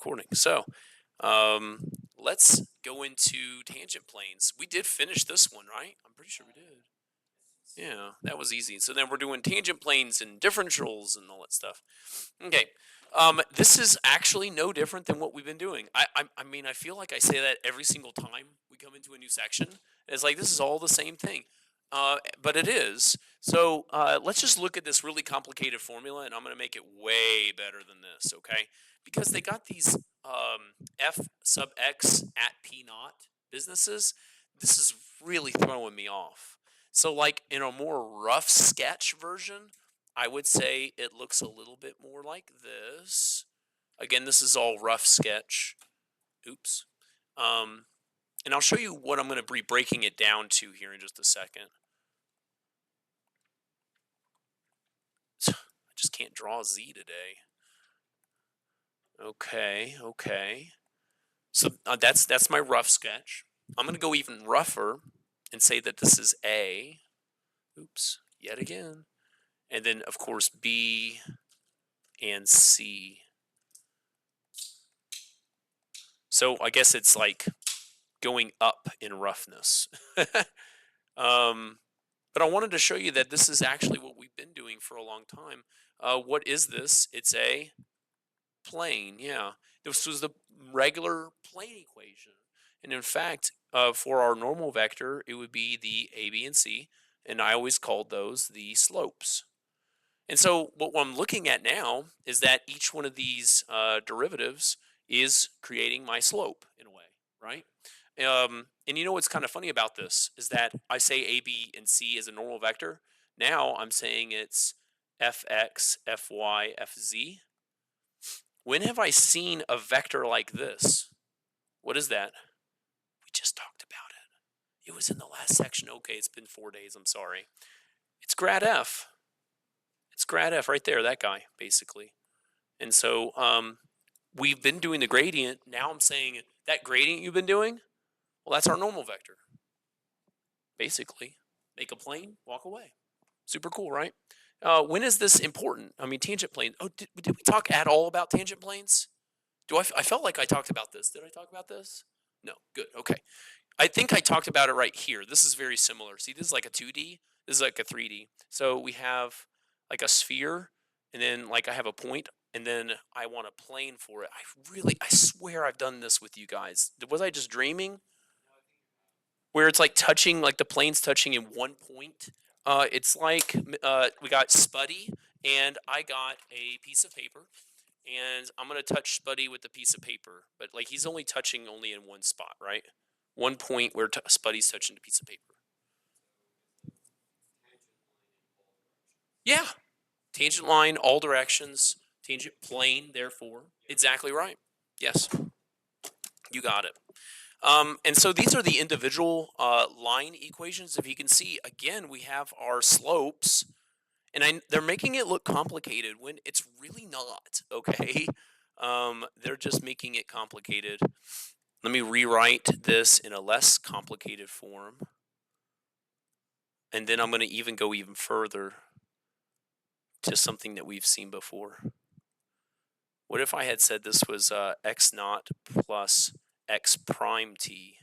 recording. So, um, let's go into tangent planes. We did finish this one, right? I'm pretty sure we did. Yeah, that was easy. So then we're doing tangent planes and differentials and all that stuff. Okay. This is actually no different than what we've been doing. I mean, I feel like I say that every single time we come into a new section. It's like this is all the same thing, but it is. So let's just look at this really complicated formula, and I'm going to make it way better than this, okay? Because they got these f sub x at p naught businesses. This is really throwing me off. So, like in a more rough sketch version, I would say it looks a little bit more like this. Again, this is all rough sketch. Oops. Um, and I'll show you what I'm going to be breaking it down to here in just a second. I just can't draw Z today. Okay. So that's my rough sketch. I'm going to go even rougher and say that this is A. Oops, yet again. And then, of course, B and C. So I guess it's like going up in roughness. But I wanted to show you that this is actually what we've been doing for a long time. What is this? It's a plane. Yeah, this was the regular plane equation. And in fact, for our normal vector, it would be the a, b, and c. And I always called those the slopes. And so what I'm looking at now is that each one of these derivatives is creating my slope in a way, right? And you know what's kind of funny about this is that I say a, b, and c is a normal vector. Now I'm saying it's fx, fy, fz. When have I seen a vector like this? What is that? We just talked about it. It was in the last section. Okay, it's been 4 days. I'm sorry. It's grad f. It's grad f right there, that guy, basically. And so we've been doing the gradient. Now I'm saying that gradient you've been doing, well, that's our normal vector. Basically, make a plane, walk away. Super cool, right? When is this important? I mean, tangent plane. Oh, did we talk at all about tangent planes? I felt like I talked about this. Did I talk about this? No. Good. Okay. I think I talked about it right here. This is very similar. See, this is like a 2D. This is like a 3D. So we have like a sphere, and then like I have a point, and then I want a plane for it. I swear I've done this with you guys. Was I just dreaming? Where it's like touching, like the plane's touching in one point. It's like we got Spuddy, and I got a piece of paper, and I'm gonna touch Spuddy with the piece of paper, but like he's only touching only in one spot, right? One point where Spuddy's touching the piece of paper. Yeah, tangent line, all directions, tangent plane, therefore. Exactly right. Yes, you got it. And so these are the individual line equations. If you can see, again, we have our slopes, and they're making it look complicated when it's really not, okay? They're just making it complicated. Let me rewrite this in a less complicated form. And then I'm going to even go even further to something that we've seen before. What if I had said this was x naught plus x prime t,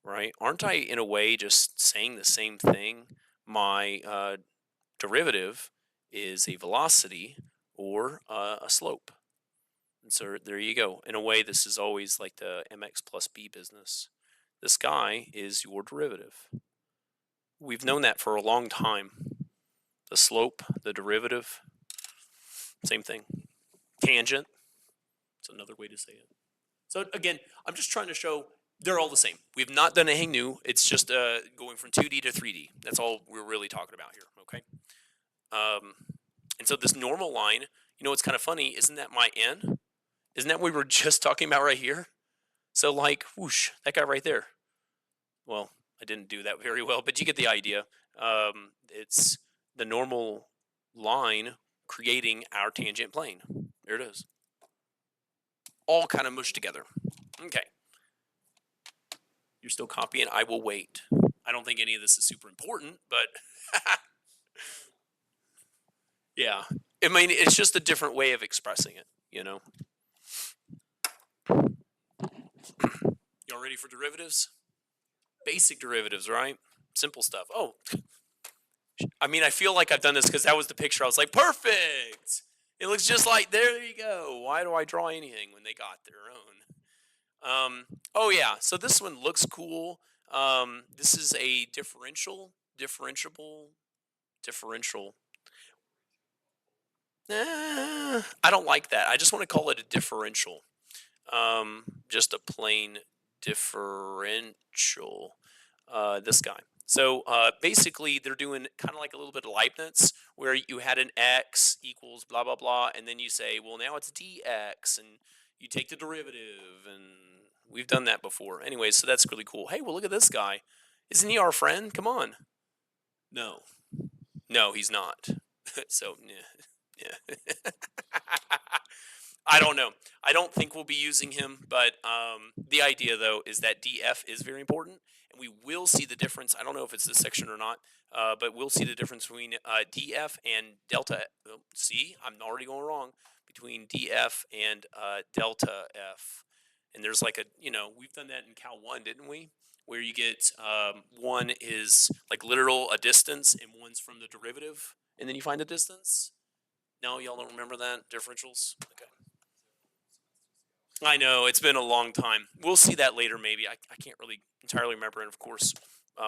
right? Aren't I, in a way, just saying the same thing? My derivative is a velocity or a slope. And so there you go. In a way, this is always like the mx plus b business. This guy is your derivative. We've known that for a long time. The slope, the derivative, same thing. Tangent, it's another way to say it. So again, I'm just trying to show they're all the same. We've not done anything new. It's just going from 2D to 3D. That's all we're really talking about here, okay? And so this normal line, you know what's kind of funny? Isn't that my n? Isn't that what we were just talking about right here? So like, whoosh, that guy right there. Well, I didn't do that very well, but you get the idea. It's the normal line creating our tangent plane. There it is. All kind of mushed together. Okay. You're still copying. I will wait. I don't think any of this is super important, but yeah. I mean, it's just a different way of expressing it, you know? ready for derivatives? Basic derivatives, right? Simple stuff. Oh, I mean, I feel like I've done this because that was the picture. I was like, perfect. It looks just like, there you go. Why do I draw anything when they got their own? Oh yeah, so this one looks cool. This is a differential. I don't like that. I just want to call it a differential. Just a plain differential. This guy. So basically, they're doing kind of like a little bit of Leibniz, where you had an x equals blah blah blah, and then you say, well, now it's dx, and you take the derivative, and we've done that before. Anyway, so that's really cool. Hey, well, look at this guy. Isn't he our friend? Come on. No, no, he's not. So yeah. I don't know. I don't think we'll be using him, but the idea though is that df is very important, and we will see the difference. I don't know if it's this section or not, but we'll see the difference between df and delta. See, I'm already going wrong between df and delta f. And there's like a, we've done that in Cal 1, didn't we? Where you get one is like literal a distance, and one's from the derivative, and then you find the distance. No, y'all don't remember that differentials? Okay. I know, it's been a long time. We'll see that later, maybe. I can't really entirely remember, and of course,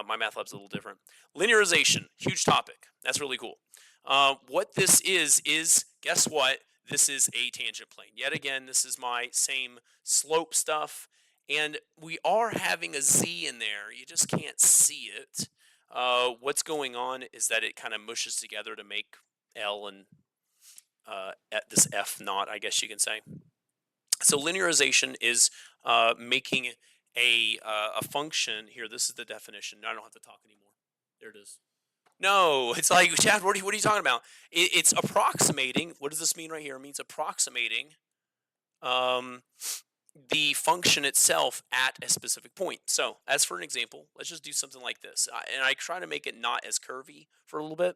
my math lab's a little different. Linearization, huge topic. That's really cool. What this is guess what? This is a tangent plane. Yet again, this is my same slope stuff, and we are having a z in there. You just can't see it. What's going on is that it kind of mushes together to make L and this F naught, I guess you can say. So linearization is making a function here. This is the definition. I don't have to talk anymore. There it is. No, it's like, Chad, what are you talking about? It's approximating. What does this mean right here? It means approximating um, the function itself at a specific point. So as for an example, let's just do something like this. And I try to make it not as curvy for a little bit.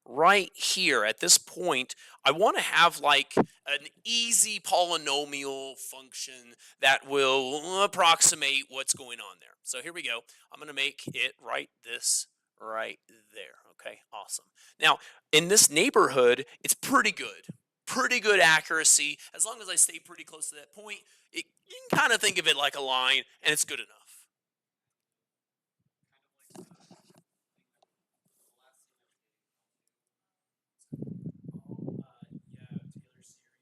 Right here at this point, I want to have like an easy polynomial function that will approximate what's going on there. So here we go. I'm going to make it right there. Okay, awesome. Now, in this neighborhood, it's pretty good. Pretty good accuracy. As long as I stay pretty close to that point, you can kind of think of it like a line, and it's good enough.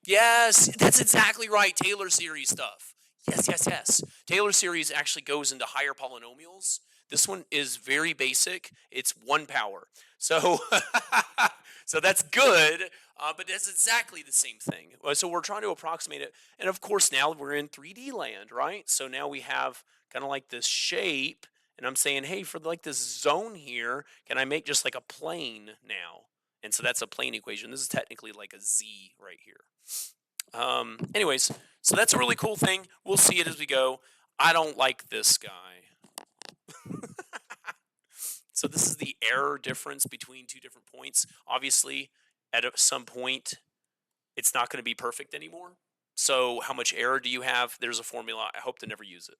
Yes, that's exactly right. Taylor series stuff. Yes. Taylor series actually goes into higher polynomials. This one is very basic. It's one power. So, so that's good, but it's exactly the same thing. So we're trying to approximate it. And of course, now we're in 3D land, right? So now we have kind of like this shape. And I'm saying, hey, for like this zone here, can I make just like a plane now? And so that's a plane equation. This is technically like a z right here. Anyways, so that's a really cool thing. We'll see it as we go. I don't like this guy. So this is the error difference between two different points. Obviously, at some point, it's not going to be perfect anymore. So how much error do you have? There's a formula. I hope to never use it.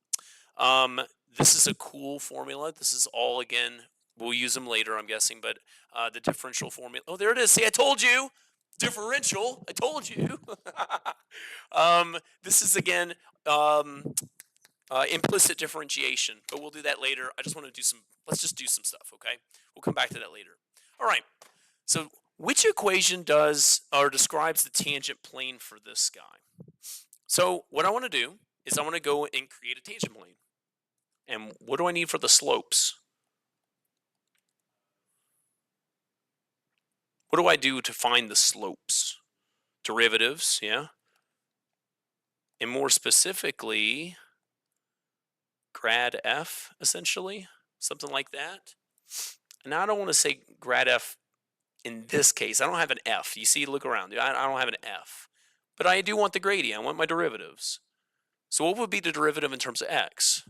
This is a cool formula. This is all, again, we'll use them later, I'm guessing, but the differential formula. Oh, there it is. See, I told you. Differential. I told you. This is, again, implicit differentiation, but we'll do that later. I just want to do let's just do some stuff, okay? We'll come back to that later. All right. So which equation does or describes the tangent plane for this guy? So what I want to do is I want to go and create a tangent plane. And what do I need for the slopes? What do I do to find the slopes? Derivatives, yeah. And more specifically, grad f, essentially, something like that. Now I don't want to say grad f in this case. I don't have an f. You see, look around. I don't have an f. But I do want the gradient. I want my derivatives. So what would be the derivative in terms of x?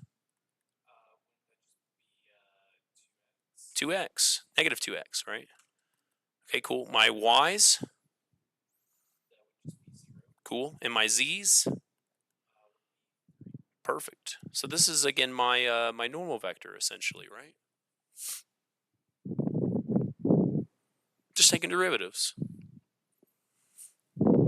2x, negative 2x, right? Okay, cool. My y's, cool. And my z's, Perfect. So this is again my my normal vector essentially, right? Just taking derivatives.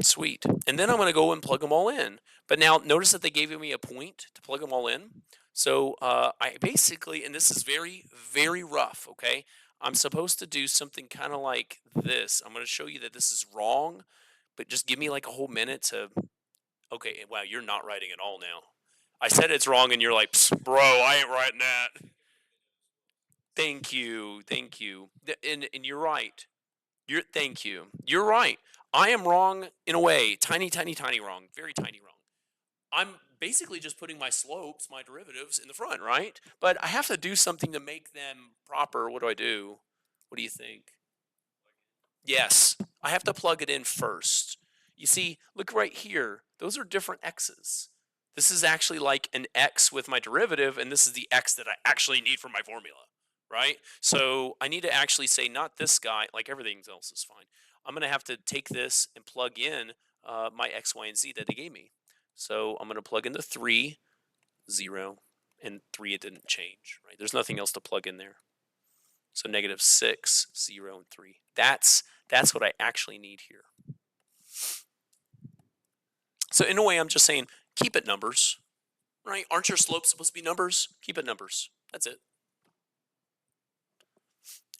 Sweet. And then I'm going to go and plug them all in. But now notice that they gave me a point to plug them all in. So I basically, and this is very, very rough, okay? I'm supposed to do something kind of like this. I'm going to show you that this is wrong, but just give me like a whole minute to, okay, wow, you're not writing at all now. I said it's wrong and you're like, bro, I ain't writing that. Thank you. Thank you. And you're right. Thank you. You're right. I am wrong in a way. Tiny, tiny, tiny wrong. Very tiny wrong. I'm basically just putting my slopes, my derivatives in the front, right? But I have to do something to make them proper. What do I do? What do you think? Yes, I have to plug it in first. You see, look right here. Those are different x's. This is actually like an x with my derivative, and this is the x that I actually need for my formula, right? So I need to actually say not this guy, like everything else is fine. I'm going to have to take this and plug in my x, y, and z that they gave me. So I'm going to plug in the 3, 0, and 3, it didn't change, right? There's nothing else to plug in there. So -6, 0, and 3. That's what I actually need here. So in a way, I'm just saying, keep it numbers, right? Aren't your slopes supposed to be numbers? Keep it numbers. That's it.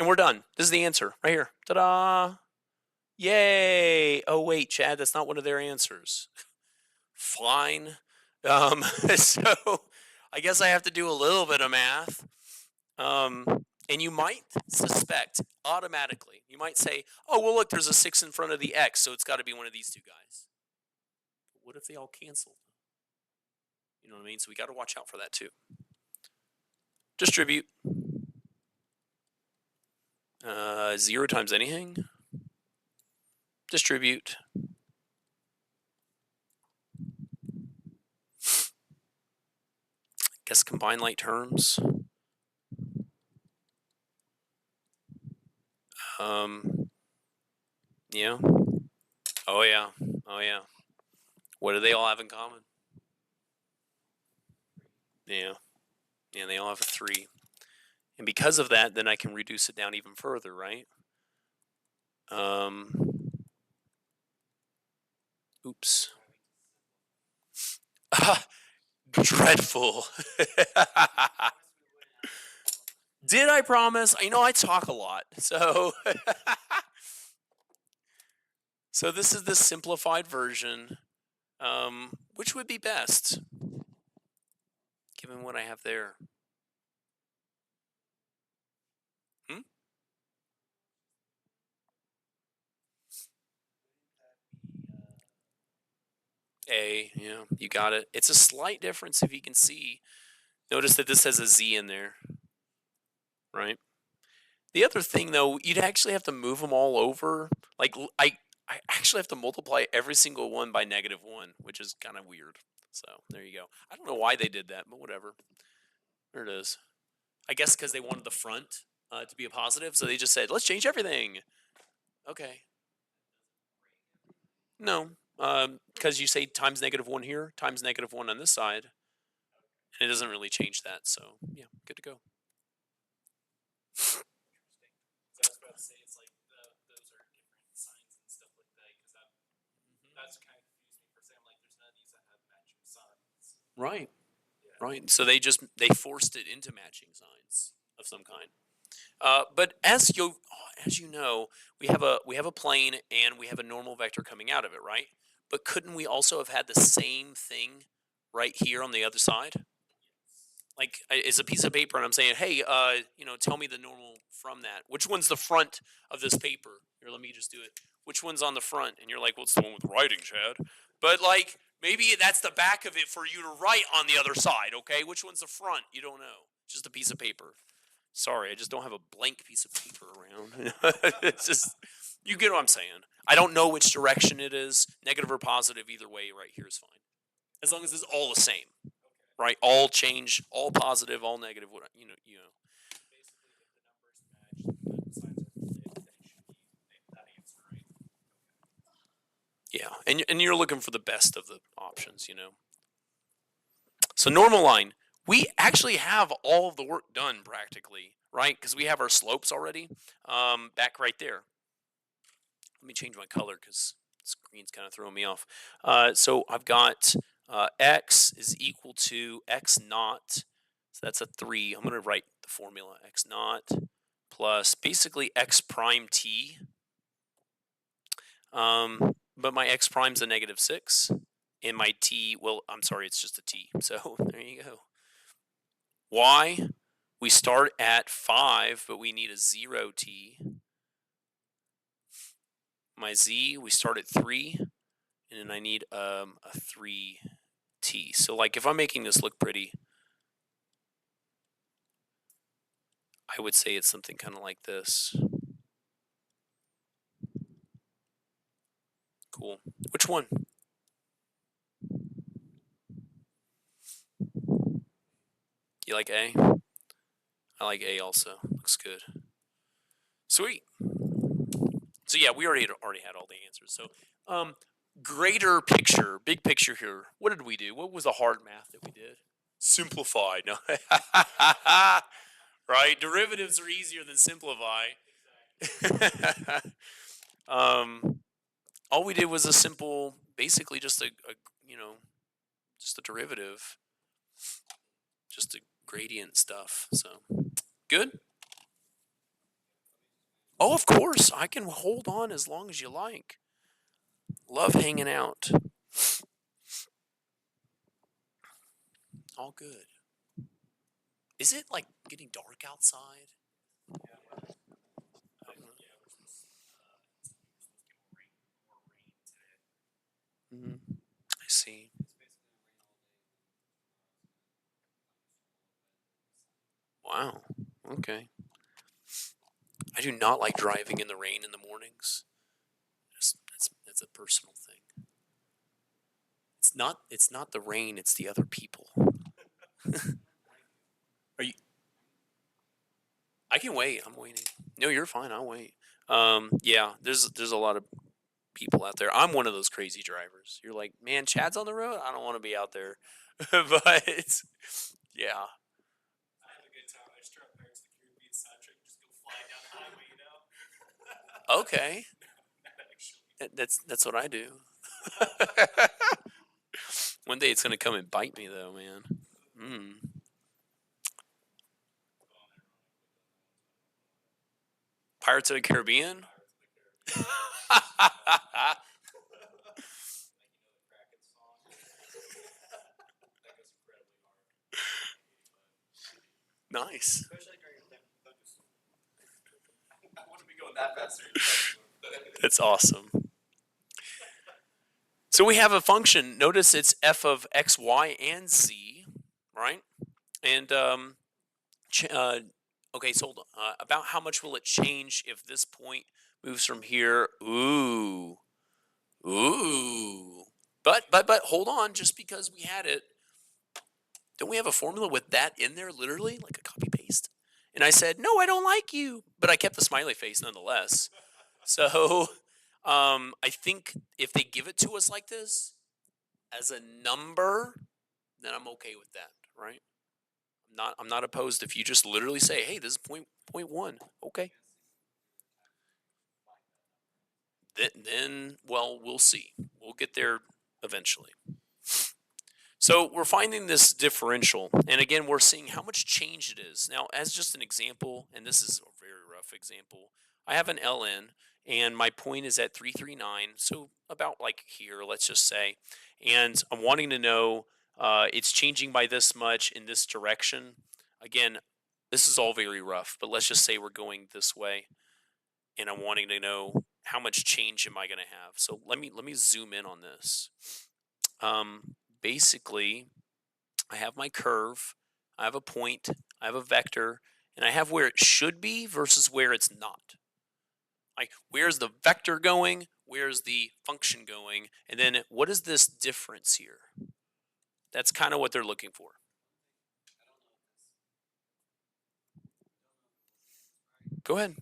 And we're done. This is the answer right here. Ta-da! Yay! Oh wait, Chad, that's not one of their answers. Fine. So I guess I have to do a little bit of math. And you might suspect automatically, you might say, oh, well, look, there's a 6 in front of the x, so it's got to be one of these two guys. But what if they all canceled? You know what I mean? So we got to watch out for that too. Distribute. 0 times anything. Distribute. Guess combine like terms. Yeah. Oh yeah. Oh yeah. What do they all have in common? Yeah. Yeah, they all have a 3. And because of that, then I can reduce it down even further, right? Oops. Dreadful. Did I promise? You know, I talk a lot. So so this is the simplified version. Which would be best given what I have there? Hmm? A, yeah, you got it. It's a slight difference if you can see. Notice that this has a Z in there, right? The other thing, though, you'd actually have to move them all over. Like, I actually have to multiply every single one by -1, which is kind of weird. So there you go. I don't know why they did that, but whatever. There it is. I guess because they wanted the front to be a positive, so they just said, let's change everything. Okay. No, because you say times -1 here, times -1 on this side, and it doesn't really change that. So yeah, good to go. I was about to say it's like those are different signs and stuff like that because that's kind of confused me for a second. Like, there's none of these that have matching signs. Right. Yeah. Right. So they forced it into matching signs of some kind. But as you know, we have a plane and we have a normal vector coming out of it, right? But couldn't we also have had the same thing right here on the other side? Like it's a piece of paper, and I'm saying, hey, tell me the normal from that. Which one's the front of this paper? Here, let me just do it. Which one's on the front? And you're like, well, it's the one with writing, Chad. But like, maybe that's the back of it for you to write on the other side. Okay, which one's the front? You don't know. Just a piece of paper. Sorry, I just don't have a blank piece of paper around. It's just, you get what I'm saying. I don't know which direction it is, negative or positive. Either way, right here is fine, as long as it's all the same, right? All change, all positive, all negative. What you know. Basically, if the numbers match, the signs are flipped, then it should be that answer, right? Yeah, and you're looking for the best of the options, So normal line, we actually have all of the work done practically, right? Because we have our slopes already back right there. Let me change my color because screen's kind of throwing me off. So I've got x is equal to x naught. So that's a 3. I'm going to write the formula x naught plus basically x prime t. But my x prime's a -6. And my t, well, I'm sorry, it's just a t. So there you go. Y, we start at 5, but we need a 0t. My z, we start at 3, and then I need a 3t. So like if I'm making this look pretty, I would say it's something kind of like this. Cool. Which one? You like A? I like A also. Looks good. Sweet. So yeah, we already had all the answers. So greater picture, big picture here. What did we do? What was the hard math that we did? Simplify. No. Right? Derivatives are easier than simplify. All we did was a simple, basically just a just a derivative, just a gradient stuff. So good. Oh, of course, I can hold on as long as you like. Love hanging out. All good. Is it like getting dark outside? I see. Wow. Okay. I do not like driving in the rain in the mornings. That's a personal thing. It's not the rain, it's the other people. Are you I can wait. I'm waiting. No, you're fine. I'll wait. Yeah, there's a lot of people out there. I'm one of those crazy drivers. You're like, man, Chad's on the road. I don't want to be out there, but yeah. I have a good time. I just turn up Pirates of the Caribbean soundtrack and just go flying down the highway, you know? Okay, Not actually. that's what I do. One day it's gonna come and bite me, though, man. Pirates of the Caribbean. Nice. Especially during a thunderstorm. I wouldn't be going that fast during a thunderstorm. That's awesome. So we have a function. Notice it's f of x, y, and z, right? And okay, so hold on. About how much will it change if this point moves from here? Ooh, ooh. But hold on. Just because we had it, don't we have a formula with that in there, literally, like a copy paste? And I said, no, I don't like you, but I kept the smiley face nonetheless. So I think if they give it to us like this as a number, then I'm okay with that, right? I'm not opposed if you just literally say, hey, this is point one. Okay. Then well, we'll see. We'll get there eventually. So we're finding this differential, and again, we're seeing how much change it is. Now, as just an example, and this is a very rough example, I have an ln, and my point is at 339, so about like here, let's just say, and I'm wanting to know it's changing by this much in this direction. Again, this is all very rough, but let's just say we're going this way, and I'm wanting to know how much change am I going to have. So let me zoom in on this. Basically, I have my curve, I have a point, I have a vector, and I have where it should be versus where it's not. Like, where's the vector going? Where's the function going? And then what is this difference here? That's kind of what they're looking for. Go ahead.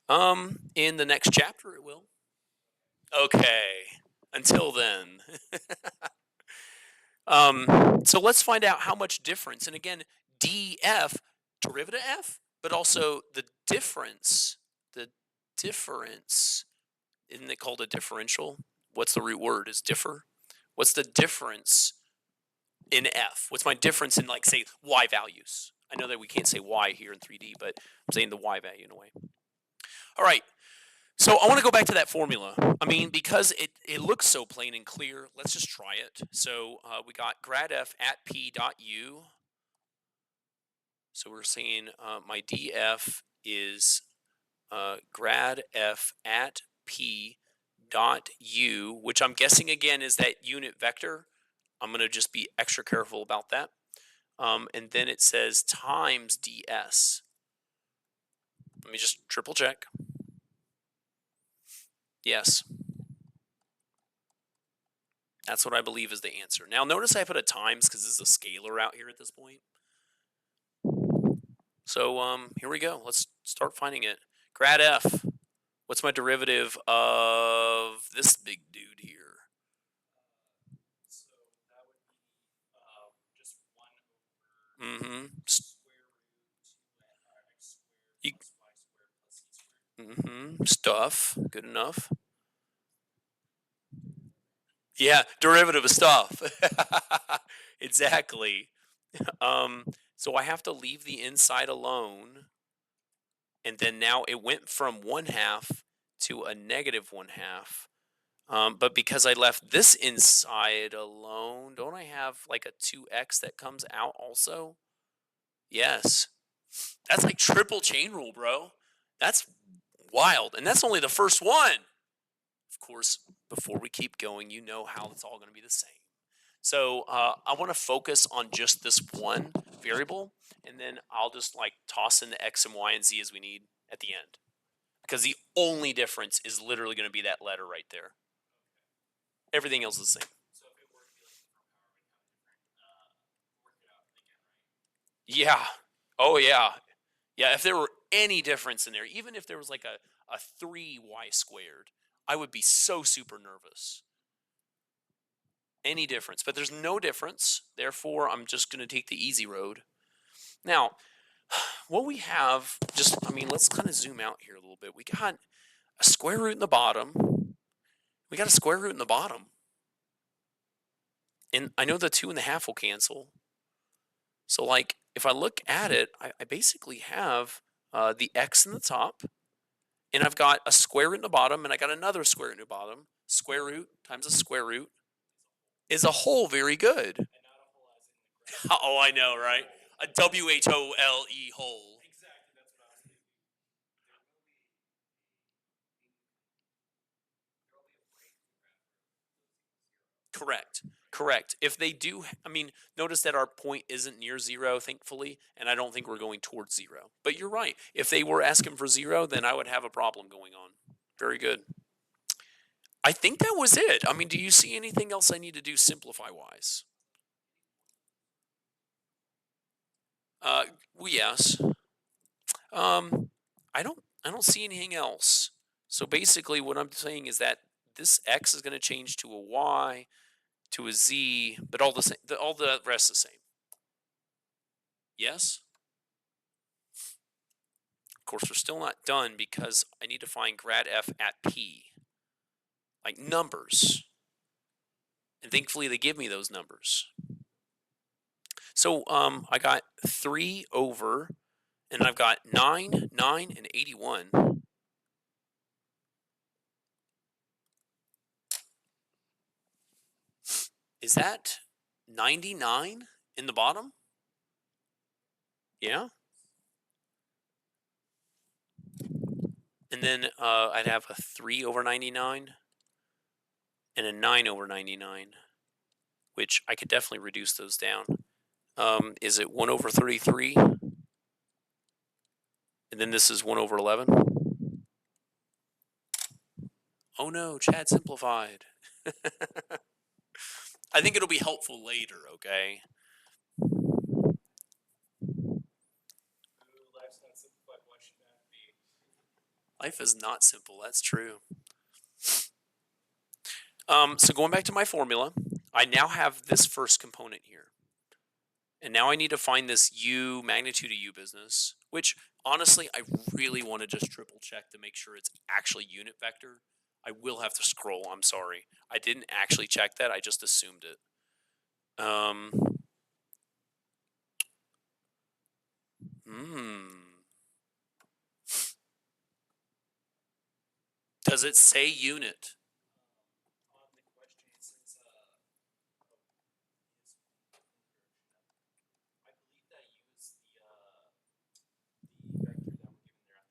In the next chapter, it will. Okay. Until then. So let's find out how much difference. And again, df, derivative f, but also the difference. The difference, isn't it called a differential? What's the root word? Is differ? What's the difference in f? What's my difference in, like, say, y values? I know that we can't say y here in 3D, but I'm saying the y value in a way. All right. So I want to go back to that formula. I mean, because it looks so plain and clear, let's just try it. So we got grad f at p dot u. So we're saying my df is grad f at p dot u, which I'm guessing again is that unit vector. I'm going to just be extra careful about that. And then it says times ds. Let me just triple check. Yes. That's what I believe is the answer. Now notice I put a times because this is a scalar out here at this point. So here we go. Let's start finding it. Grad f. What's my derivative of this big dude here? So that would be just 1 over Mm-hmm. square root x You- squared plus y squared plus z squared. Mm-hmm. Stuff. Good enough. Yeah, derivative of stuff. Exactly. So I have to leave the inside alone. And then now it went from 1/2 to a negative 1/2. But because I left this inside alone, don't I have like a 2x that comes out also? Yes. That's like triple chain rule, bro. That's wild. And that's only the first one. Of course, before we keep going, you know how it's all going to be the same. So I want to focus on just this one variable, and then I'll just like toss in the x and y and z as we need at the end. Because the only difference is literally going to be that letter right there. Everything else is the same. So if it were to be like different power, we'd have a different, work it out again, right? Yeah. Oh, yeah. Yeah, if there were any difference in there, even if there was like a 3y squared, I would be so super nervous. Any difference. But there's no difference. Therefore, I'm just going to take the easy road. Now, what we have, let's kind of zoom out here a little bit. We got a square root in the bottom. We got a square root in the bottom. And I know the 2.5 will cancel. So, like, if I look at it, I basically have the x in the top, and I've got a square root in the bottom, and I got another square root in the bottom. Square root times a square root is a whole very good. And not a whole as in the graph. Oh, I know, right? A WHOLE whole. Exactly, that's what I was thinking. There will be a break in the graph where it goes equals 0. Correct. If they do, notice that our point isn't near 0, thankfully, and I don't think we're going towards 0. But you're right. If they were asking for 0, then I would have a problem going on. Very good. I think that was it. I mean, do you see anything else I need to do simplify-wise? Well, yes. I don't see anything else. So basically, what I'm saying is that this x is going to change to a y, to a z, but all the same, all the rest is the same. Yes. Of course, we're still not done because I need to find grad f at p, like numbers, and thankfully they give me those numbers. So I got 3 over, and I've got 9, 9, and 81. Is that 99 in the bottom? Yeah. And then I'd have a 3 over 99 and a 9 over 99, which I could definitely reduce those down. Is it 1 over 33? And then this is 1 over 11? Oh no, Chad simplified. I think it'll be helpful later, okay? Ooh, life's not simplified. What should that be? Life is not simple. That's true. So going back to my formula, I now have this first component here. And now I need to find this u magnitude of u business, which honestly, I really want to just triple check to make sure it's actually unit vector. I will have to scroll. I'm sorry. I didn't actually check that. I just assumed it. Does it say unit? On the question, it says, I believe that use the vector that we're given there at the end.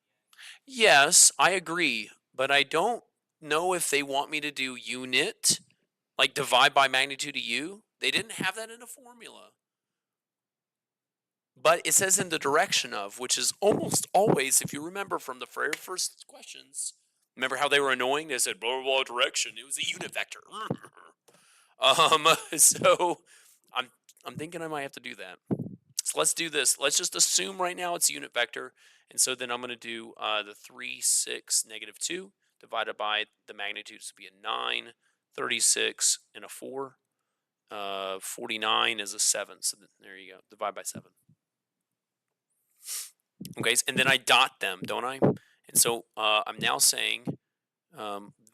Yes, I agree, but I don't know if they want me to do unit, like divide by magnitude of u. They didn't have that in a formula. But it says in the direction of, which is almost always, if you remember from the very first questions, remember how they were annoying? They said blah, blah, blah direction. It was a unit vector. So I'm thinking I might have to do that. So let's do this. Let's just assume right now it's unit vector. And so then I'm going to do the 3, 6, negative 2 divided by the magnitudes to be a 9, 36, and a 4. 49 is a 7. So there you go. Divide by 7. Okay, and then I dot them, don't I? And so I'm now saying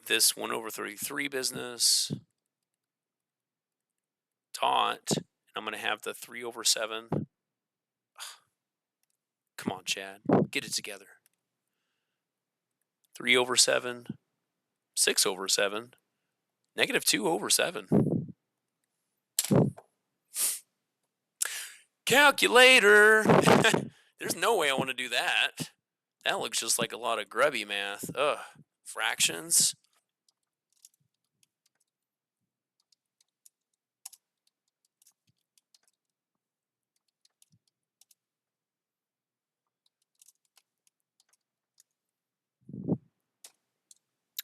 this 1 over 33 business dot, and I'm going to have the 3 over 7. Come on, Chad, get it together. 3 over 7, 6 over 7, negative 2 over 7. Calculator! There's no way I want to do that. That looks just like a lot of grubby math. Ugh. Fractions.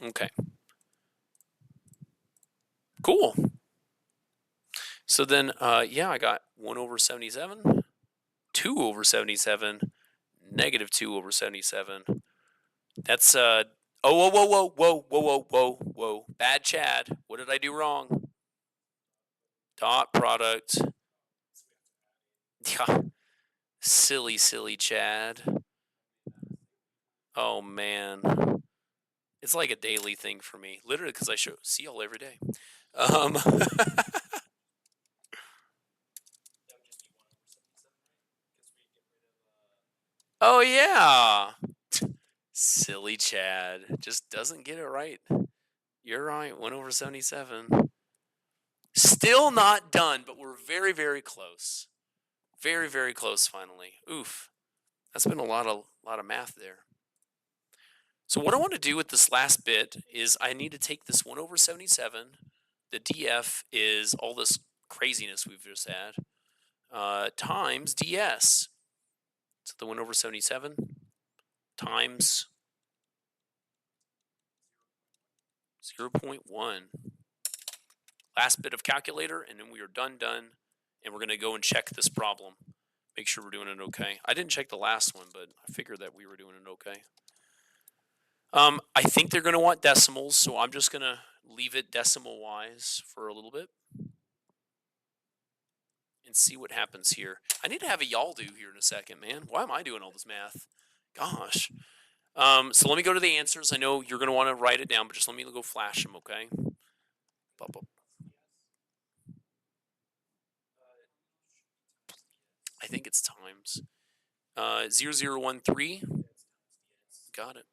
Okay. Cool. So then, yeah, I got 1 over 77, 2 over 77, negative 2 over 77. That's, whoa, whoa, whoa, whoa, whoa, whoa, whoa, whoa. Bad Chad. What did I do wrong? Dot product. Yeah. Silly, silly Chad. Oh, man. It's like a daily thing for me. Literally, because I see y'all every day. Oh, yeah. Silly Chad. Just doesn't get it right. You're right. 1 over 77. Still not done, but we're very, very close. Very, very close finally. Oof. That's been a lot of math there. So what I want to do with this last bit is I need to take this 1 over 77. The df is all this craziness we've just had. Times ds. So the 1 over 77 times 0.1. Last bit of calculator, and then we are done. And we're going to go and check this problem. Make sure we're doing it okay. I didn't check the last one, but I figured that we were doing it okay. I think they're going to want decimals, so I'm just going to leave it decimal-wise for a little bit and see what happens here. I need to have a y'all do here in a second, man. Why am I doing all this math? Gosh. So let me go to the answers. I know you're going to want to write it down, but just let me go flash them, okay? I think it's times. 0013. Got it.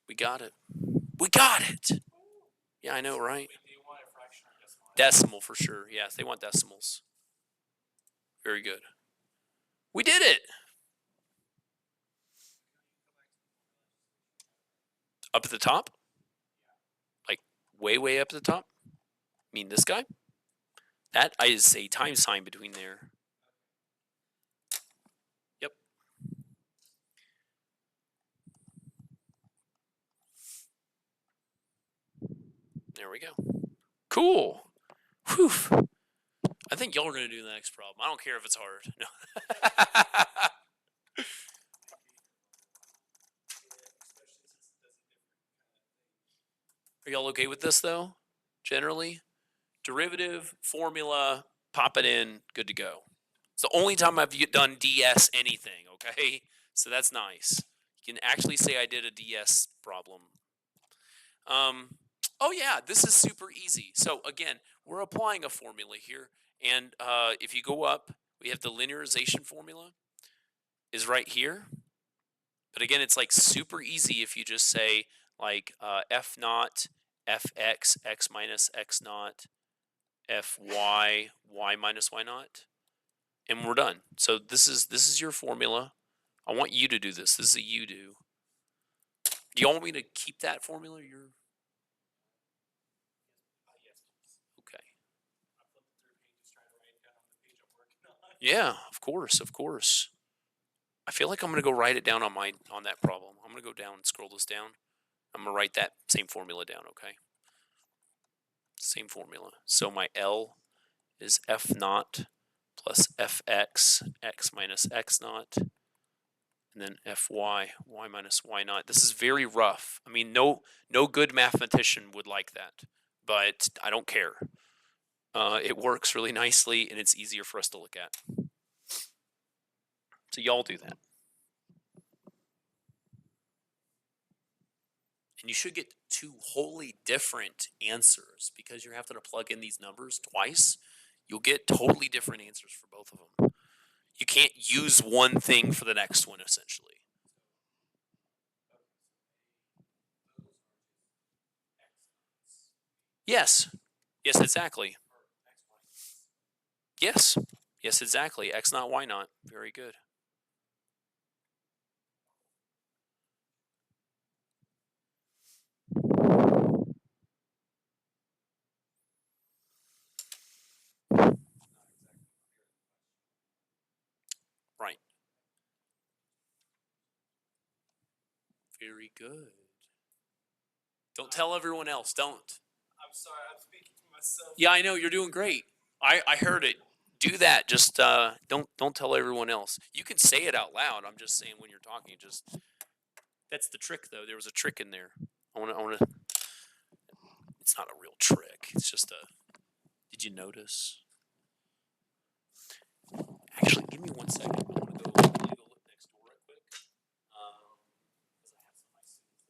We got it. We got it. Yeah, I know, right? Decimal for sure. Yes, they want decimals. Very good. We did it. Up at the top? Like way, way up at the top? I mean this guy? That is a time sign between there. Yep. There we go. Cool. Whew. I think y'all are going to do the next problem. I don't care if it's hard. No. Are y'all okay with this though? Generally, derivative formula, pop it in, good to go. It's the only time I've done DS anything. Okay, so that's nice. You can actually say I did a DS problem. Um, oh yeah, this is super easy. So again, we're applying a formula here, and if you go up, we have the linearization formula is right here. But again, it's like super easy if you just say like f naught fx x minus x naught fy y minus y naught, and we're done. So this is your formula. I want you to do this. This is a you do. Do you want me to keep that formula? You're Yes, please. okay. I'm flipping through pages trying to write it down on the page I'm working on. Yeah, of course, of course. I feel like I'm gonna go write it down on that problem. I'm gonna go down and scroll this down. I'm gonna write that same formula down. Okay. Same formula. So my L is f naught plus fx x minus x naught, and then fy y minus y naught. This is very rough. I mean, no good mathematician would like that, but I don't care. It works really nicely, and it's easier for us to look at. So y'all do that. And you should get two wholly different answers because you're having to plug in these numbers twice. You'll get totally different answers for both of them. You can't use one thing for the next one, essentially. Yes. Yes, exactly. Yes. Yes, exactly. X naught, Y naught. Very good. Right. Very good. Don't tell everyone else. Don't. I'm sorry, I'm speaking to myself. Yeah, I know you're doing great. I heard it. Do that. Just don't tell everyone else. You can say it out loud. I'm just saying when you're talking, just that's the trick though. There was a trick in there. I wanna it's not a real trick. It's just a did you notice? Actually, give me 1 second. I wanna go look next door real quick. 'Cause I have some of my students.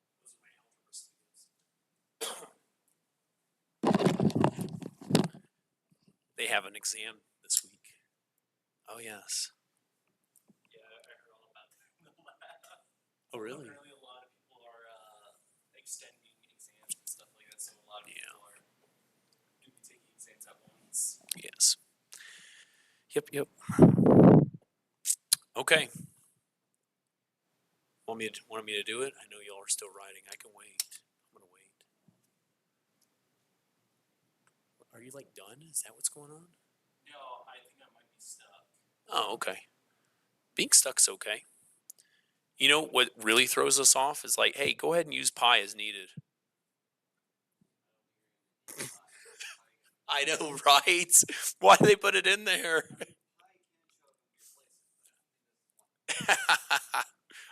Those are my algebra students. They have an exam this week. Oh yes. Yeah, I heard all about that in the lab. Oh really? Apparently, a lot of people are extending exams and stuff like that, so a lot of Yeah. people are going to be taking exams at once. Yes. Yep. Okay. Want me to do it? I know y'all are still writing. I can wait. I'm gonna wait. Are you like done? Is that what's going on? No, I think I might be stuck. Oh, okay. Being stuck's okay. You know what really throws us off is like, hey, go ahead and use pi as needed. I know, right? Why do they put it in there?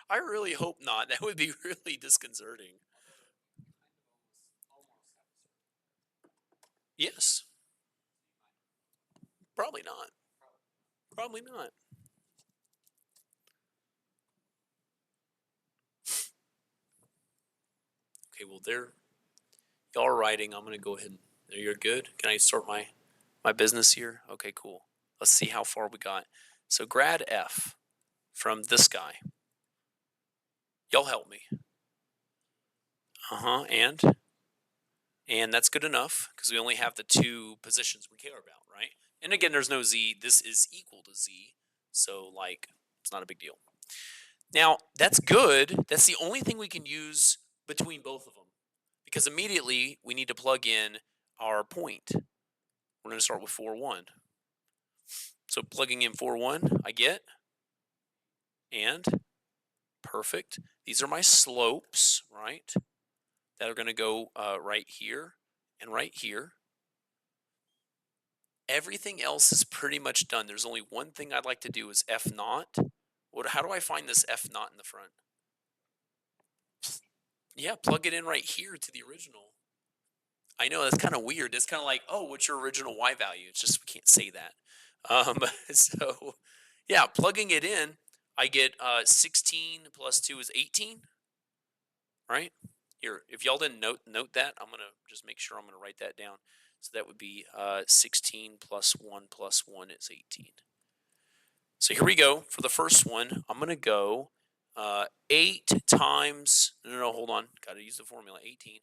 I really hope not. That would be really disconcerting. Yes. Probably not. Probably not. Okay, well, y'all are writing. I'm going to go ahead and you're good. Can I start my business here? Okay, cool. Let's see how far we got. So grad F from this guy. Y'all help me. And that's good enough because we only have the two positions we care about, right? And again, there's no Z. This is equal to Z. So like, it's not a big deal. Now, that's good. That's the only thing we can use between both of them because immediately we need to plug in our point. We're going to start with 4, 1. So plugging in 4, 1, I get, and perfect. These are my slopes, right? That are going to go right here and right here. Everything else is pretty much done. There's only one thing I'd like to do is F naught. How do I find this F naught in the front? Yeah, plug it in right here to the original. I know that's kind of weird. It's kind of like, oh, what's your original Y value? It's just we can't say that. So yeah, plugging it in, I get 16 plus 2 is 18, right? Here, if y'all didn't note that, I'm gonna just make sure I'm gonna write that down. So that would be 16 plus 1 is 18. So here we go for the first one. I'm gonna go 8 times. No, hold on. Got to use the formula. 18.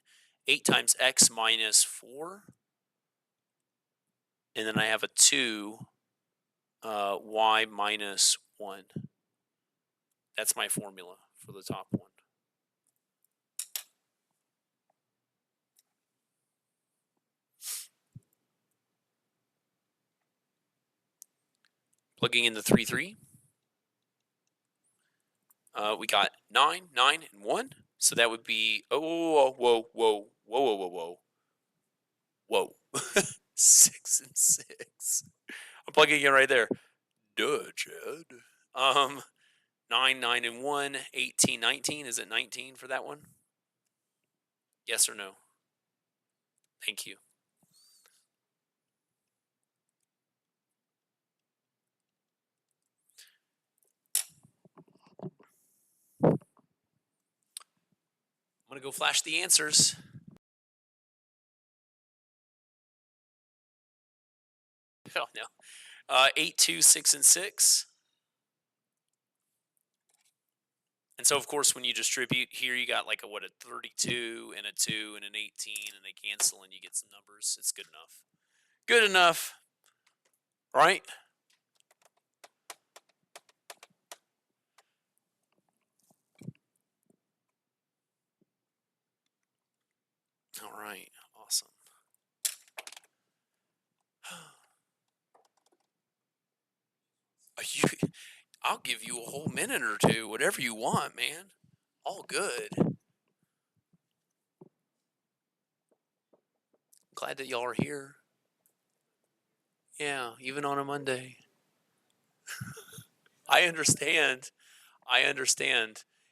8 times x minus 4, and then I have a 2 y minus 1. That's my formula for the top one. Plugging in the 3, 3. We got 9, 9, and 1. So that would be, whoa. 6 and 6. I'm plugging in right there. Duh, Chad. 9, 9, and 1, 18, 19. Is it 19 for that one? Yes or no? Thank you. I'm going to go flash the answers. Oh, no. 8, 2, 6, and 6. And so, of course, when you distribute here, you got like a 32 and a 2 and an 18, and they cancel, and you get some numbers. It's good enough. Good enough, right? All right, awesome. I'll give you a whole minute or two, whatever you want, man. All good. Glad that y'all are here. Yeah, even on a Monday. I understand.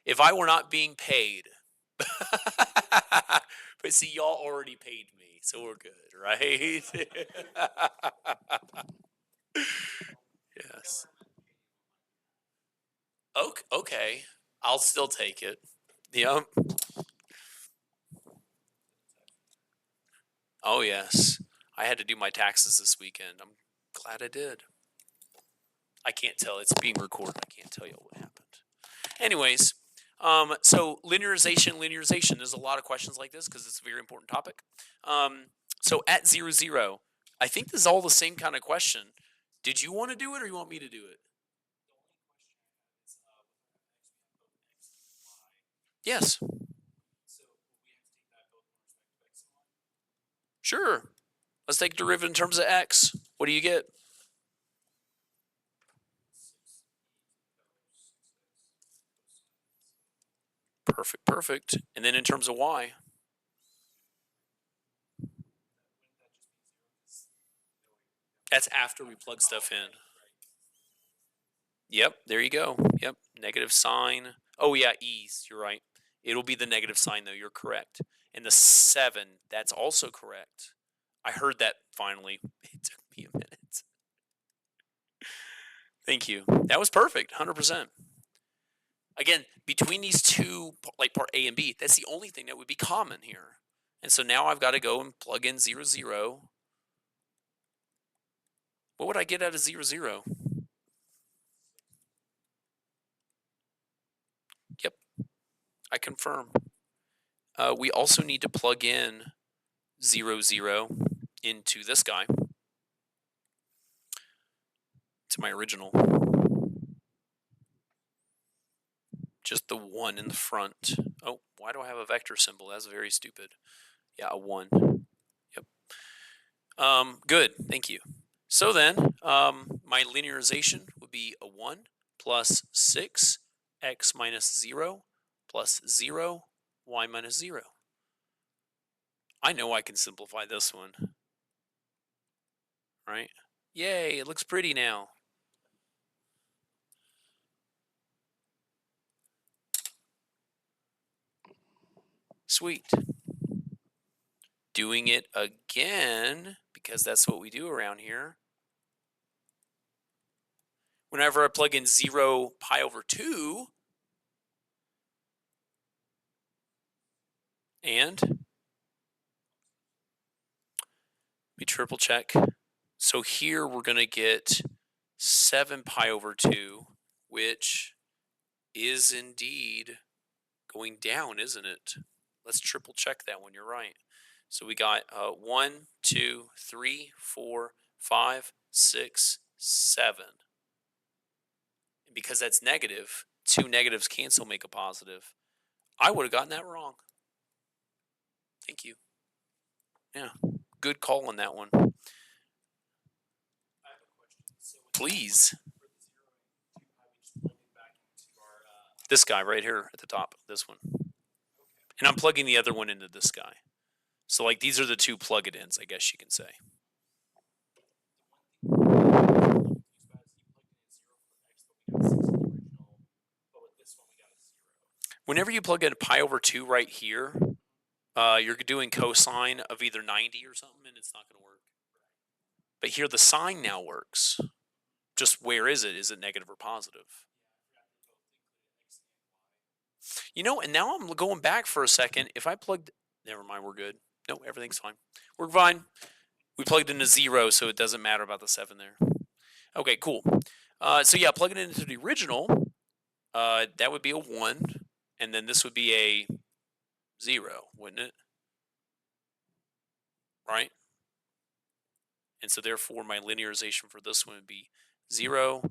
If I were not being paid, but see, y'all already paid me, so we're good, right? Yes. Okay. I'll still take it. Yep. Oh, yes. I had to do my taxes this weekend. I'm glad I did. I can't tell. It's being recorded. I can't tell you what happened. Anyways, so linearization. There's a lot of questions like this because it's a very important topic. So at 0, 0, I think this is all the same kind of question. Did you want to do it or you want me to do it? Yes. Sure. Let's take derivative in terms of x. What do you get? Perfect. And then in terms of y? That's after we plug stuff in. Yep, there you go. Yep, negative sign. Oh, yeah, e's. You're right. It'll be the negative sign, though. You're correct. And the 7, that's also correct. I heard that finally. It took me a minute. Thank you. That was perfect, 100%. Again, between these two, like part A and B, that's the only thing that would be common here. And so now I've got to go and plug in 0, 0. What would I get out of 0, 0? Yep, I confirm. We also need to plug in 0, 0 into this guy, to my original. Just the 1 in the front. Oh, why do I have a vector symbol? That's very stupid. Yeah, a 1. Yep. Good, thank you. So then, my linearization would be a 1 plus 6 x minus 0 plus 0 y minus 0. I know I can simplify this one, right? Yay, it looks pretty now. Sweet. Doing it again, because that's what we do around here. Whenever I plug in 0 pi over 2, and let me triple check. So here we're going to get 7 pi over 2, which is indeed going down, isn't it? Let's triple check that one. You're right. So we got 1, 2, 3, 4, 5, 6, 7. And because that's negative, two negatives cancel, make a positive. I would have gotten that wrong. Thank you. Yeah, good call on that one. I have a question. So Please. for the 0 and 2 pi, we just plug it back into our This guy right here at the top, this one. okay. And I'm plugging the other one into this guy. So like these are the two plug it ins, I guess you can say. The one thing I'm confused about is you plugged in 0 for x, but we got 6 in the original. But with this one, we got a 0. Whenever you plug in pi over 2 right here, you're doing cosine of either 90 or something, and it's not going to work. But here the sine now works. Just where is it? Is it negative or positive? You know, and now I'm going back for a second. If I plugged, never mind, we're good. No, everything's fine. We're fine. We plugged in a 0, so it doesn't matter about the 7 there. Okay, cool. So yeah, plugging it into the original, that would be a 1, and then this would be a 0, wouldn't it? Right? And so therefore my linearization for this one would be 0,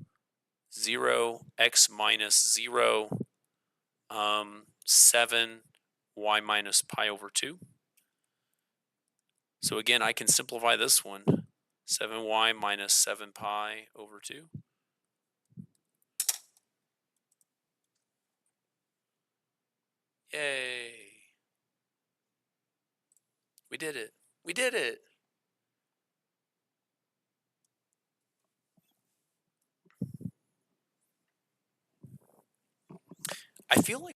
0, x minus 0, 7, y minus pi over 2. So again, I can simplify this one. 7y minus 7 pi over 2. Yay. We did it. We did it. I feel like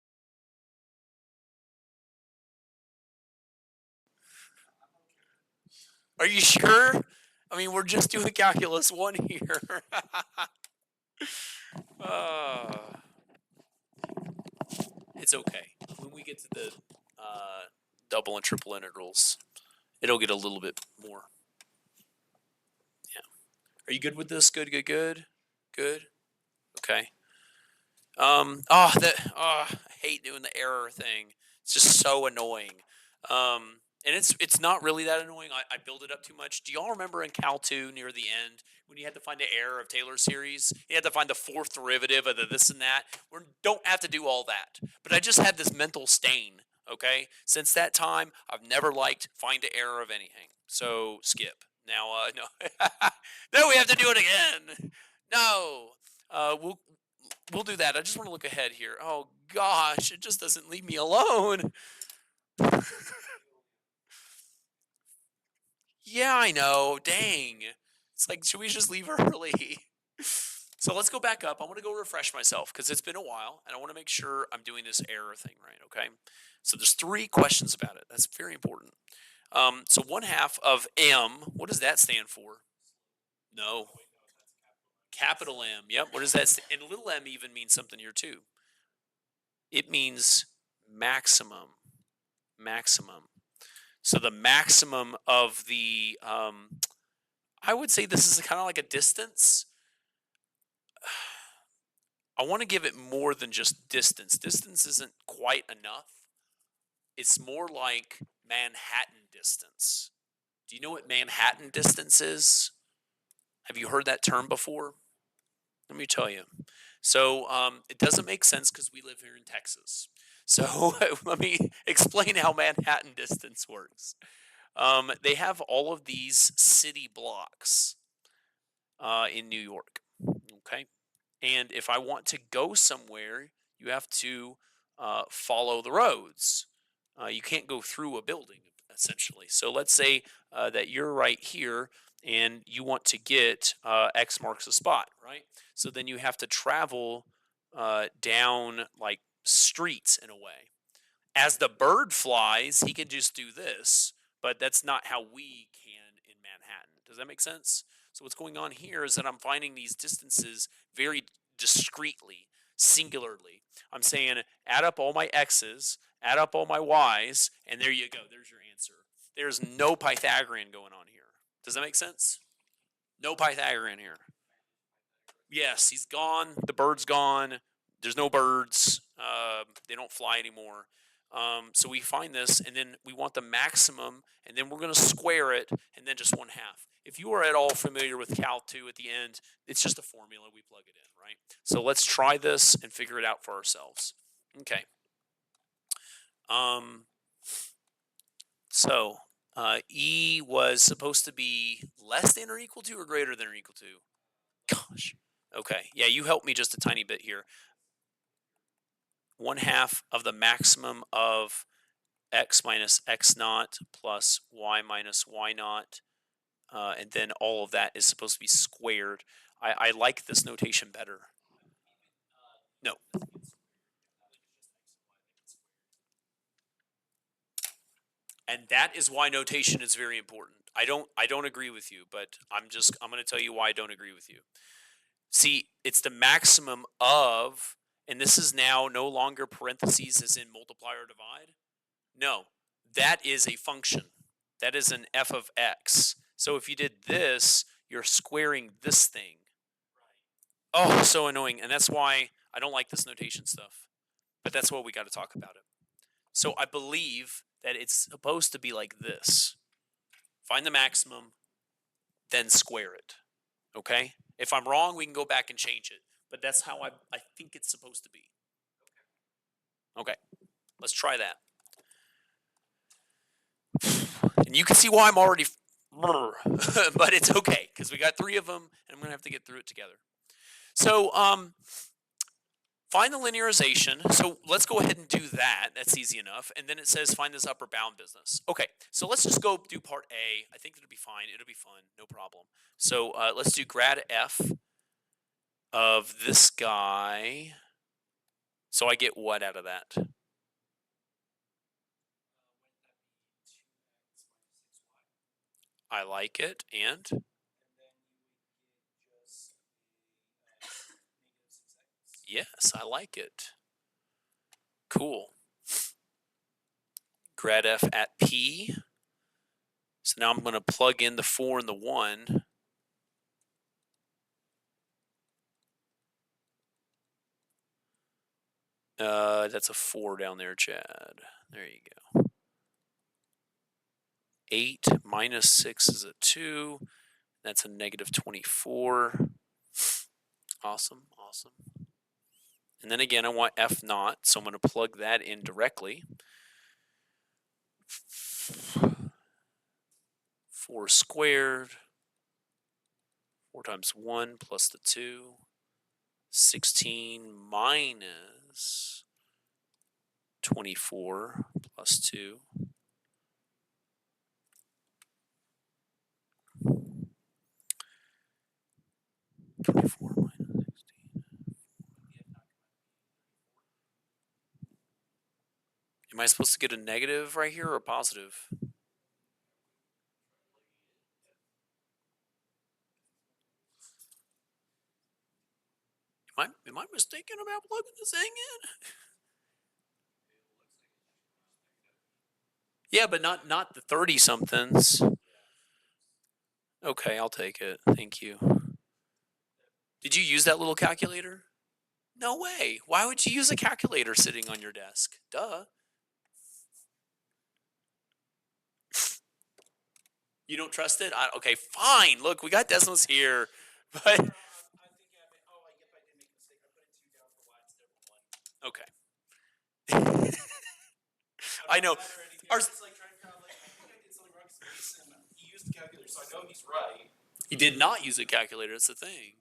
Are you sure? I mean, we're just doing calculus 1 here. uh, it's okay. When we get to the double and triple integrals, it'll get a little bit more. Yeah. Are you good with this? Good, good, good, good. Okay. I hate doing the error thing. It's just so annoying. And it's not really that annoying. I build it up too much. Do y'all remember in Cal 2 near the end when you had to find the error of Taylor series? You had to find the fourth derivative of the this and that. We don't have to do all that. But I just had this mental stain. Okay. Since that time, I've never liked find the error of anything. So skip. Now, no, no, we have to do it again. No, we'll do that. I just want to look ahead here. Oh gosh, it just doesn't leave me alone. Yeah, I know. Dang. It's like, should we just leave early? So let's go back up. I want to go refresh myself because it's been a while and I want to make sure I'm doing this error thing right, okay? So there's 3 questions about it. That's very important. So 1/2 of m, what does that stand for? No. Capital M. Yep. What does that stand? And little m even means something here too. It means maximum. Maximum. So the maximum of the, I would say this is kind of like a distance. I want to give it more than just distance. Distance isn't quite enough. It's more like Manhattan distance. Do you know what Manhattan distance is? Have you heard that term before? Let me tell you. So it doesn't make sense because we live here in Texas. So let me explain how Manhattan distance works. They have all of these city blocks in New York. Okay. And if I want to go somewhere, you have to follow the roads. You can't go through a building, essentially. So let's say that you're right here and you want to get X marks a spot, right? So then you have to travel down like streets in a way. As the bird flies, he can just do this, but that's not how we can in Manhattan. Does that make sense? So what's going on here is that I'm finding these distances very discreetly, singularly. I'm saying add up all my x's, add up all my y's, and there you go. There's your answer. There's no Pythagorean going on here. Does that make sense? No Pythagorean here. Yes, he's gone. The bird's gone. There's no birds. They don't fly anymore. So we find this, and then we want the maximum, and then we're going to square it, and then just 1/2. If you are at all familiar with Cal 2 at the end, it's just a formula. We plug it in, right? So let's try this and figure it out for ourselves. Okay. So E was supposed to be less than or equal to or greater than or equal to? Gosh. Okay. Yeah, you helped me just a tiny bit here. 1/2 of the maximum of x minus x naught plus y minus y naught. And then all of that is supposed to be squared. I like this notation better. No. And that is why notation is very important. I don't agree with you, but I'm going to tell you why I don't agree with you. See, it's the maximum of, and this is now no longer parentheses as in multiply or divide. No, that is a function. That is an f of x. So if you did this, you're squaring this thing. Oh, so annoying. And that's why I don't like this notation stuff. But that's what we got to talk about it. So I believe that it's supposed to be like this. Find the maximum, then square it. Okay? If I'm wrong, we can go back and change it. But that's how I think it's supposed to be. Okay. Let's try that. And you can see why I'm already but it's okay because we got 3 of them and I'm going to have to get through it together. So find the linearization. So let's go ahead and do that. That's easy enough. And then it says find this upper bound business. Okay, so let's just go do part A. I think it'll be fine. It'll be fun. No problem. So let's do grad f of this guy. So I get what out of that? I like it. And? Yes, I like it. Cool. Grad f at p. So now I'm going to plug in the 4 and the 1. That's a 4 down there, Chad. There you go. 8 minus 6 is a 2. That's a negative 24. Awesome, awesome. And then again, I want f naught, so I'm going to plug that in directly. 4 squared. 4 times 1 plus the 2. 16 minus 24 plus 2. Am I supposed to get a negative right here or a positive? Am I mistaken about plugging this thing in? Yeah, but not the 30 somethings. Okay, I'll take it. Thank you. Did you use that little calculator? No way. Why would you use a calculator sitting on your desk? Duh. You don't trust it? Okay, fine. Look, we got decimals here. But okay. I know. used a calculator, so I know he's right. He did not use a calculator. That's the thing.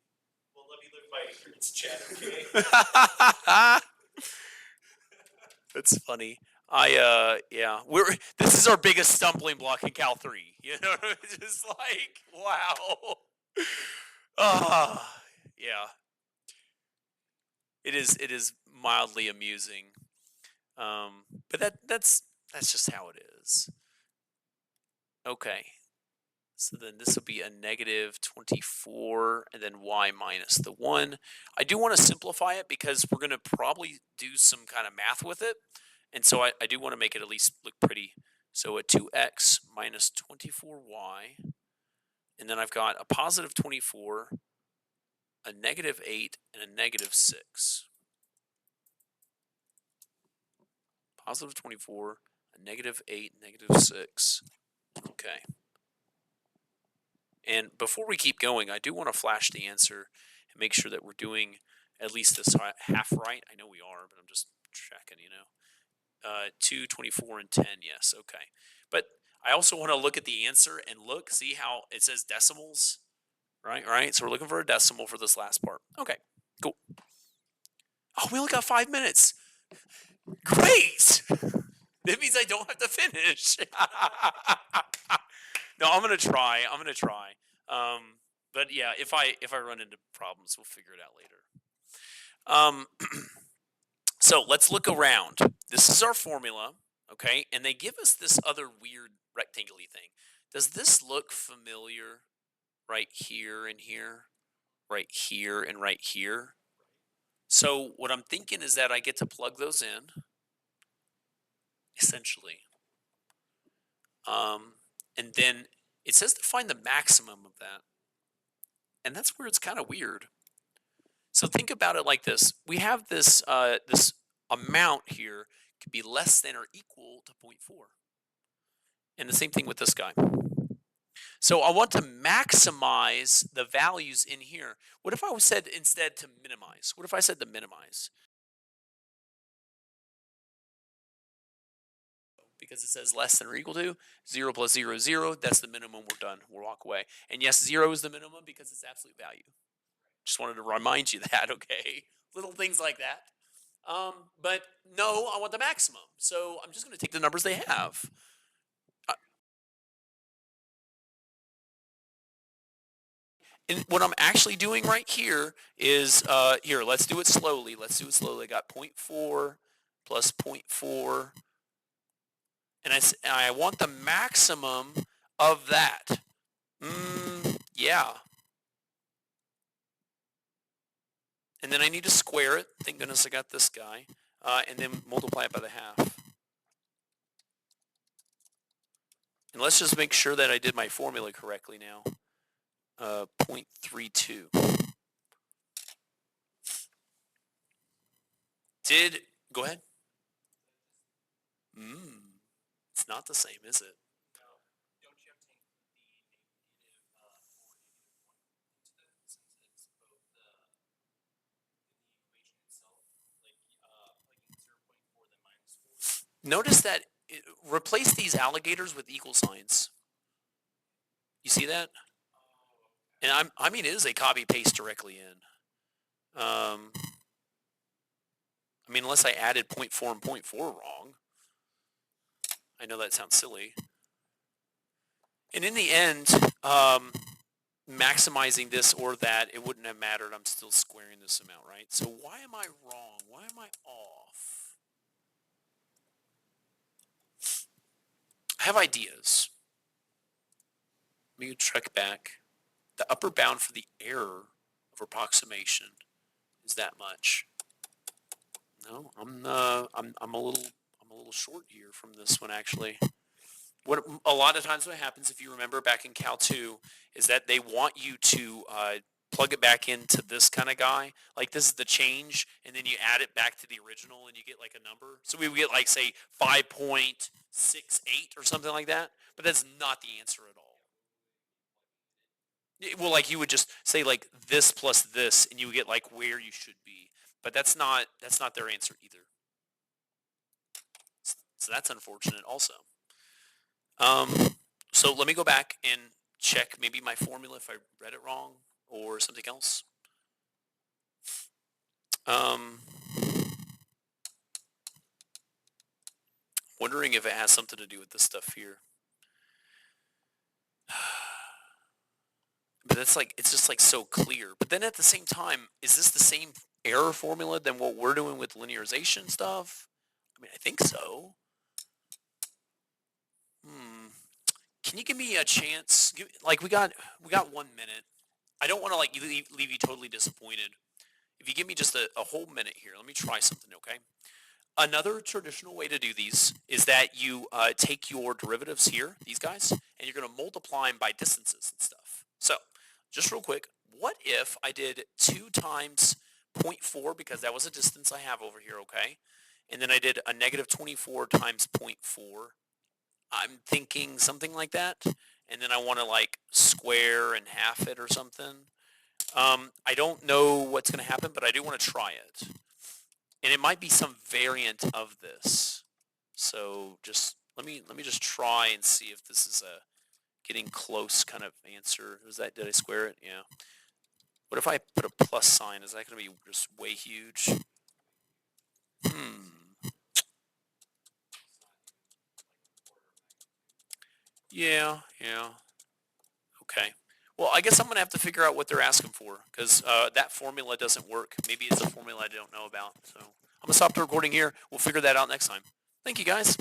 Well, let me live by ignorance, Chad. Okay. That's funny. Yeah, this is our biggest stumbling block in Cal 3. You know, it's just like, wow. Yeah. It is mildly amusing. But that's just how it is. Okay. So then this will be a negative 24 and then y minus the 1. I do want to simplify it because we're going to probably do some kind of math with it. And so I do want to make it at least look pretty. So a 2x minus 24y. And then I've got a positive 24, a negative 8, and a negative 6. Positive 24, a negative 8, negative 6. Okay. And before we keep going, I do want to flash the answer and make sure that we're doing at least this half right. I know we are, but I'm just checking, 2, 24, and 10, yes, okay. But I also want to look at the answer and see how it says decimals, right? So we're looking for a decimal for this last part. Okay, cool. Oh, we only got 5 minutes. Great! That means I don't have to finish. No, I'm gonna try. But yeah, if I run into problems, we'll figure it out later. So let's look around. This is our formula, okay? And they give us this other weird rectangle-y thing. Does this look familiar? Right here and here, right here and right here. So what I'm thinking is that I get to plug those in, essentially. And then it says to find the maximum of that. And that's where it's kind of weird. So think about it like this. We have this this amount here could be less than or equal to 0.4. And the same thing with this guy. So I want to maximize the values in here. What if I said instead to minimize? What if I said to minimize? Because it says less than or equal to 0 plus 0 is 0. That's the minimum. We're done. We'll walk away. And yes, 0 is the minimum because it's absolute value. Just wanted to remind you that, okay? Little things like that. But no, I want the maximum. So I'm just going to take the numbers they have. And what I'm actually doing right here is, here, let's do it slowly. I got 0.4 plus 0.4. And I want the maximum of that. Yeah. And then I need to square it. Thank goodness I got this guy. And then multiply it by the half. And let's just make sure that I did my formula correctly now. 0.32. Go ahead. It's not the same, is it? No. Don't you have to include the negative 4, negative 1 into that, since it's both in the equation itself, like plugging 0.4 then minus 4? Notice that replace these alligators with equal signs. You see that? And I mean, it is a copy paste directly in. I mean, unless I added 0.4 and 0.4 wrong. I know that sounds silly. And in the end, maximizing this or that, it wouldn't have mattered. I'm still squaring this amount, right? So why am I wrong? Why am I off? I have ideas. Let me check back. The upper bound for the error of approximation is that much. No, I'm a little short here from this one actually. What a lot of times what happens, if you remember back in Cal 2, is that they want you to plug it back into this kind of guy. Like this is the change, and then you add it back to the original, and you get like a number. So we would get like say 5.68 or something like that. But that's not the answer at all. Well, like you would just say like this plus this, and you would get like where you should be. But that's not their answer either. So that's unfortunate also. So let me go back and check maybe my formula if I read it wrong or something else. Um, wondering if it has something to do with this stuff here. But that's like, it's just like so clear. But then at the same time, is this the same error formula than what we're doing with linearization stuff? I mean, I think so. Can you give me a chance? Like we got 1 minute. I don't want to like leave you totally disappointed. If you give me just a whole minute here, let me try something, okay? Another traditional way to do these is that you take your derivatives here, these guys, and you're going to multiply them by distances and stuff. So, just real quick, what if I did 2 times 0.4, because that was a distance I have over here, okay? And then I did a negative 24 times 0.4. I'm thinking something like that. And then I want to like square and half it or something. I don't know what's going to happen, but I do want to try it. And it might be some variant of this. So just let me just try and see if this is a getting close kind of answer. Was that, did I square it? Yeah. What if I put a plus sign? Is that going to be just way huge? Yeah. Okay. Well, I guess I'm going to have to figure out what they're asking for, because that formula doesn't work. Maybe it's a formula I don't know about. So I'm going to stop the recording here. We'll figure that out next time. Thank you, guys.